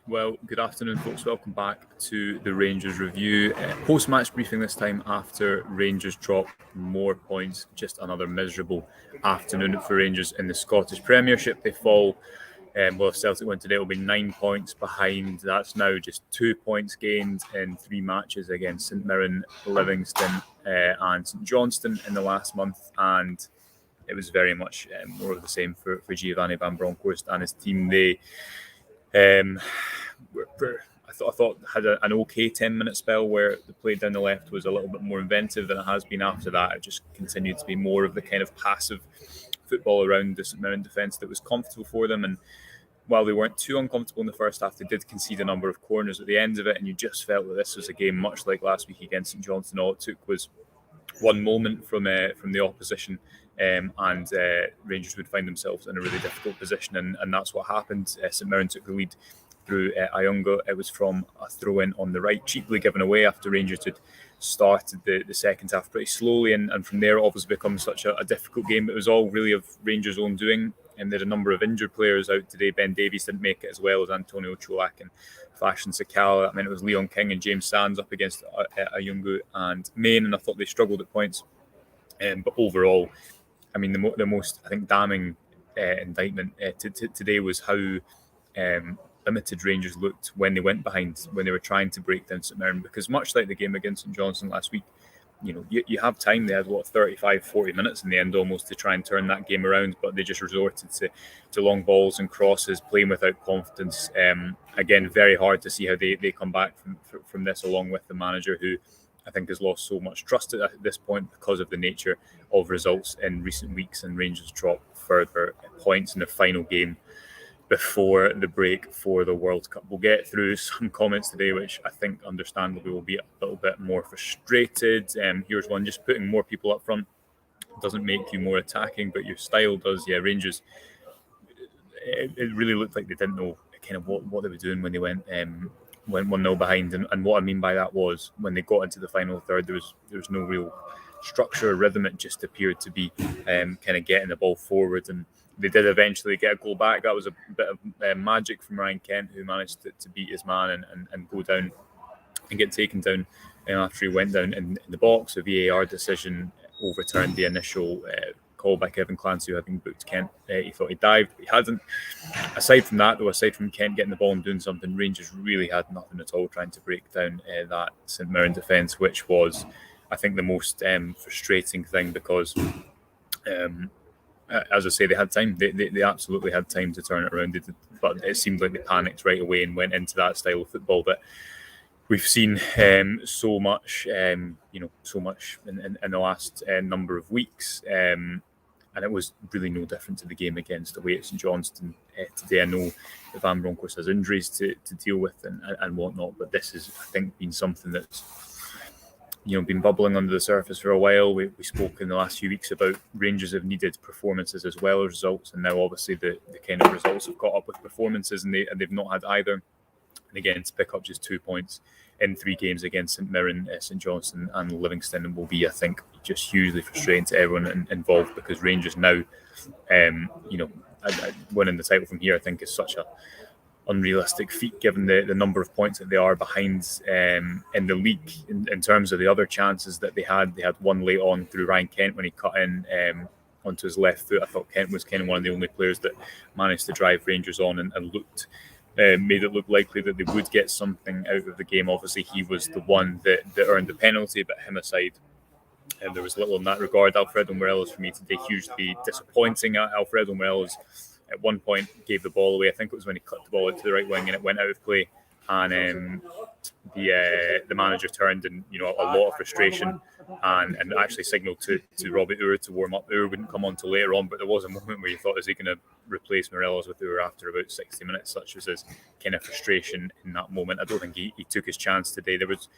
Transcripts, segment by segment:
Well, good afternoon, folks. Welcome back to the Rangers review. Post-match briefing this time after Rangers drop more points. Just another miserable afternoon for Rangers in the Scottish Premiership. They fall. Well, if Celtic win today, it will be 9 points behind. That's now just 2 points gained in 3 matches against St Mirren, Livingston and St Johnstone in the last month. And it was very much more of the same for Giovanni van Bronckhorst and his team. They I thought had an okay 10-minute spell where the play down the left was a little bit more inventive than it has been after that. It just continued to be more of the kind of passive football around the St Mirren defence that was comfortable for them. And while they weren't too uncomfortable in the first half, they did concede a number of corners at the end of it, and you just felt that this was a game much like last week against St Johnstone. All it took was one moment from the opposition, and Rangers would find themselves in a really difficult position, and that's what happened. St Mirren took the lead through Ayunga. It was from a throw-in on the right, cheaply given away after Rangers had started the second half pretty slowly, and from there it obviously become such a difficult game. It was all really of Rangers' own doing, and there are a number of injured players out today. Ben Davies didn't make it, as well as Antonio Cholak and Fashion Sakala. I mean, it was Leon King and James Sands up against Ayungu and Main, and I thought they struggled at points. But overall, I mean, the most, I think, damning indictment today was how limited Rangers looked when they went behind, when they were trying to break down St Mirren, because much like the game against St Johnstone last week, you have time. They had 35, 40 minutes in the end almost to try and turn that game around, but they just resorted to long balls and crosses, playing without confidence. Again, very hard to see how they come back from this, along with the manager, who I think has lost so much trust at this point because of the nature of results in recent weeks, and Rangers drop further points in the final game before the break for the World Cup. We'll get through some comments today, which I think understandably will be a little bit more frustrated. Here's one: just putting more people up front doesn't make you more attacking, but your style does. Yeah, Rangers, it really looked like they didn't know kind of what they were doing when they went 1-0 behind, and what I mean by that was when they got into the final third, there was no real structure or rhythm. It just appeared to be kind of getting the ball forward, and they did eventually get a goal back. That was a bit of magic from Ryan Kent, who managed to beat his man and go down and get taken down after he went down in the box. A VAR decision overturned the initial call by Kevin Clancy, who having booked Kent. He thought he dived, but he hadn't. Aside from that, though, aside from Kent getting the ball and doing something, Rangers really had nothing at all trying to break down that St Mirren defence, which was, I think, the most frustrating thing, because as I say, they had time. They absolutely had time to turn it around. But it seemed like they panicked right away and went into that style of football that we've seen so much, so much in the last number of weeks. And it was really no different to the game away at St Johnstone today. I know that Van Bronckhorst has injuries to deal with and whatnot, but this has, I think, been something that's been bubbling under the surface for a while. We spoke in the last few weeks about Rangers have needed performances as well as results, and now obviously the kind of results have caught up with performances, and they've not had either. And again, to pick up just 2 points in 3 games against St Mirren, St Johnstone and Livingston will be, I think, just hugely frustrating to everyone involved, because Rangers now, winning the title from here, I think, is such a unrealistic feat given the number of points that they are behind in the league. In terms of the other chances that they had one late on through Ryan Kent when he cut in onto his left foot. I thought Kent was kind of one of the only players that managed to drive Rangers on and made it look likely that they would get something out of the game. Obviously, he was the one that earned the penalty, but him aside, and there was little in that regard. Alfredo Morelos, for me today, hugely disappointing. Alfredo Morelos at one point gave the ball away. I think it was when he cut the ball out to the right wing and it went out of play, and the manager turned, and a lot of frustration, and actually signalled to Robbie Ure to warm up. Ure wouldn't come on till later on, but there was a moment where you thought, is he going to replace Morelos with Ure after about 60 minutes? Such was his kind of frustration in that moment. I don't think he took his chance today. There was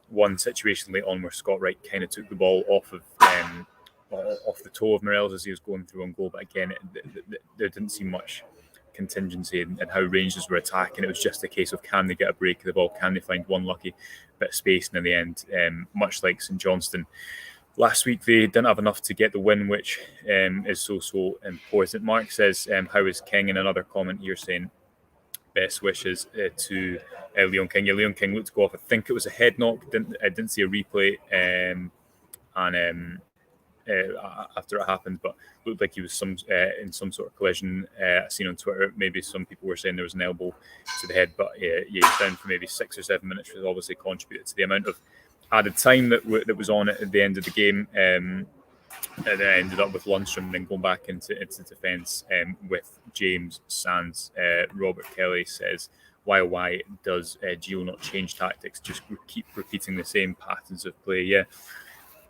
one situation late on where Scott Wright kind of took the ball off the toe of Morelos as he was going through on goal, but again, there didn't seem much contingency in how Rangers were attacking. It was just a case of, can they get a break of the ball? Can they find one lucky bit of space? And in the end, much like St Johnstone last week, they didn't have enough to get the win, which is so important. Mark says, how is King? In another comment here saying, best wishes to Leon King. Yeah, Leon King looked to go off. I think it was a head knock. I didn't see a replay, after it happened, but looked like he was in some sort of collision. I seen on Twitter, maybe some people were saying there was an elbow to the head, but he's down for maybe 6 or 7 minutes, which obviously contributed to the amount of added time that was on it at the end of the game. And then ended up with Lundstrom and then going back into defence with James Sands. Robert Kelly says, why does Gio not change tactics? Just keep repeating the same patterns of play. Yeah.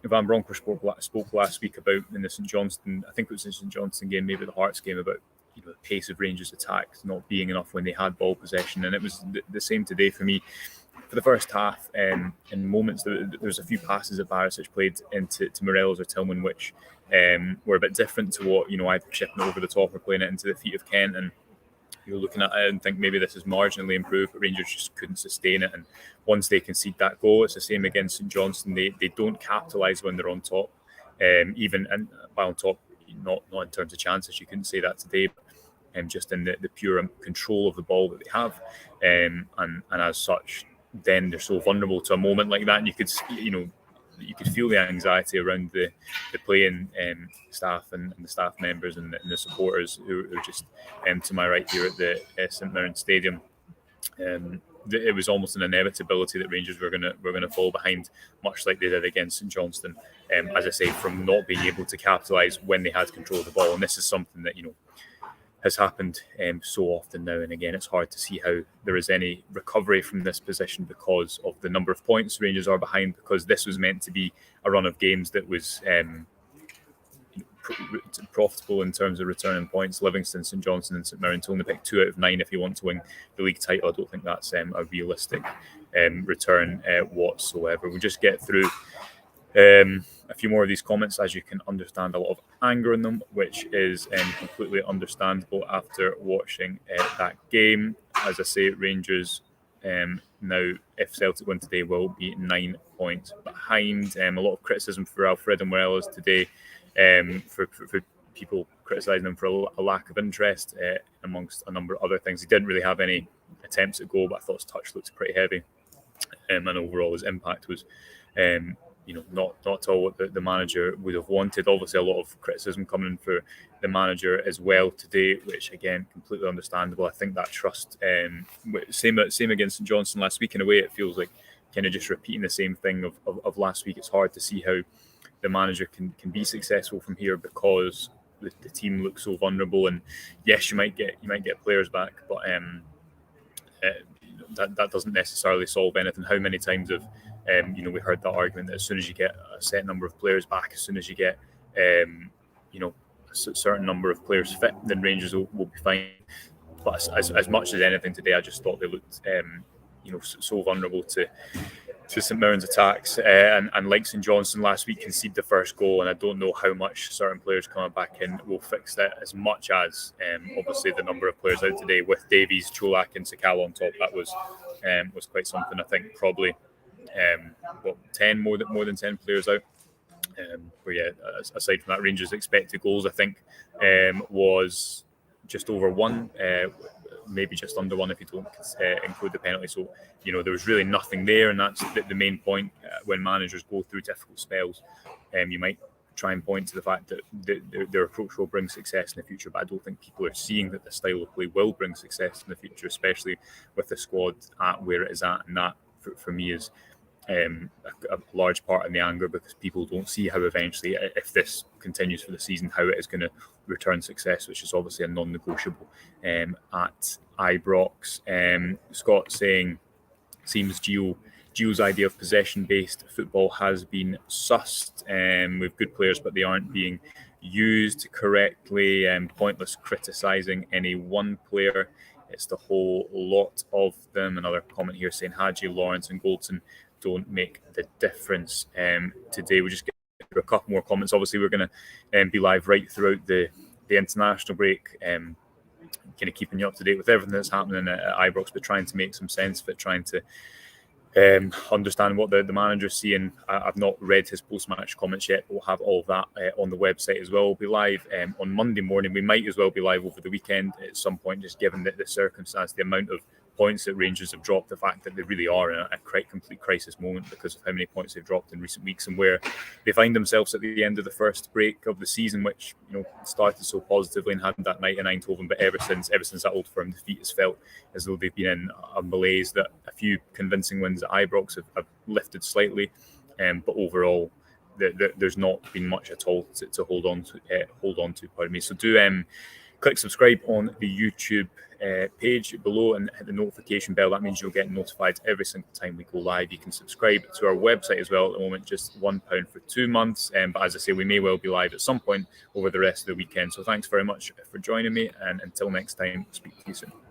Van Bronckhorst spoke last week about in the St Johnstone, I think it was the St Johnstone game, maybe the Hearts game, about the pace of Rangers' attacks not being enough when they had ball possession, and it was the same today for me. For the first half, in moments, there was a few passes that Barisic played into Morelos or Tillman, which were a bit different to what either chipping over the top or playing it into the feet of Kent, and you're looking at it and think maybe this is marginally improved, but Rangers just couldn't sustain it. And once they concede that goal, it's the same against St Johnstone. They don't capitalise when they're on top, even and by on top, not in terms of chances. You couldn't say that today, but just in the pure control of the ball that they have, and as such, then they're so vulnerable to a moment like that. And you could feel the anxiety around the playing staff and the staff members and the supporters who are just to my right here at the St Mirren Stadium. It was almost an inevitability that Rangers were going to fall behind, much like they did against St Johnstone. As I say, from not being able to capitalise when they had control of the ball, and this is something that has happened so often now and again. It's hard to see how there is any recovery from this position because of the number of points Rangers are behind, because this was meant to be a run of games that was profitable in terms of returning points. Livingston, St Johnstone and St Mirren to only pick 2 out of 9 if you want to win the league title. I don't think that's a realistic return whatsoever. We'll just get through a few more of these comments. As you can understand, a lot of anger in them, which is completely understandable after watching that game. As I say, Rangers now, if Celtic win today, will be 9 points behind. A lot of criticism for Alfredo Morelos today, for people criticising him for a lack of interest, amongst a number of other things. He didn't really have any attempts at goal, but I thought his touch looked pretty heavy, and overall his impact was not at all what the manager would have wanted. Obviously, a lot of criticism coming in for the manager as well today, which again, completely understandable. I think that trust, same against St Johnstone last week. In a way, it feels like kind of just repeating the same thing of last week. It's hard to see how the manager can be successful from here because the team looks so vulnerable. And yes, you might get players back, but that doesn't necessarily solve anything. How many times have we heard that argument that as soon as you get a set number of players back, as soon as you get a certain number of players fit, then Rangers will be fine. But as much as anything today, I just thought they looked so vulnerable to St Mirren's attacks, and like St Johnstone last week conceded the first goal, and I don't know how much certain players coming back in will fix that, as much as obviously the number of players out today with Davies, Cholak and Sakala on top. That was quite something. I think probably 10 more than 10 players out. But yeah, aside from that, Rangers' expected goals I think was just over 1, maybe just under 1 if you don't include the penalty. So there was really nothing there, and that's the main point. When managers go through difficult spells, you might try and point to the fact that their approach will bring success in the future, but I don't think people are seeing that the style of play will bring success in the future, especially with the squad at where it is at. And that for me is a large part in the anger, because people don't see how eventually, if this continues for the season, how it is going to return success, which is obviously a non-negotiable at Ibrox. Scott saying, seems Gio's idea of possession-based football has been sussed. With good players, but they aren't being used correctly. Pointless criticising any one player. It's the whole lot of them. Another comment here saying Hadji, Lawrence and Goldson don't make the difference. Today we'll just get through a couple more comments. Obviously we're going to be live right throughout the international break, kind of keeping you up to date with everything that's happening at Ibrox, but trying to make some sense of it, trying to understand what the manager's seeing. I've not read his post-match comments yet, but we'll have all of that on the website as well. We'll be live on Monday morning. We might as well be live over the weekend at some point, just given the circumstance, the amount of points that Rangers have dropped, the fact that they really are in a complete crisis moment because of how many points they've dropped in recent weeks, and where they find themselves at the end of the first break of the season, which started so positively and had that night in Eindhoven, but ever since that Old Firm defeat, has felt as though they've been in a malaise. That a few convincing wins at Ibrox have lifted slightly, but overall there's not been much at all to hold on to. Pardon me. So do click subscribe on the YouTube page below and hit the notification bell. That means you'll get notified every single time we go live. You can subscribe to our website as well at the moment, just £1 for 2 months. But as I say, we may well be live at some point over the rest of the weekend. So thanks very much for joining me, and until next time, speak to you soon.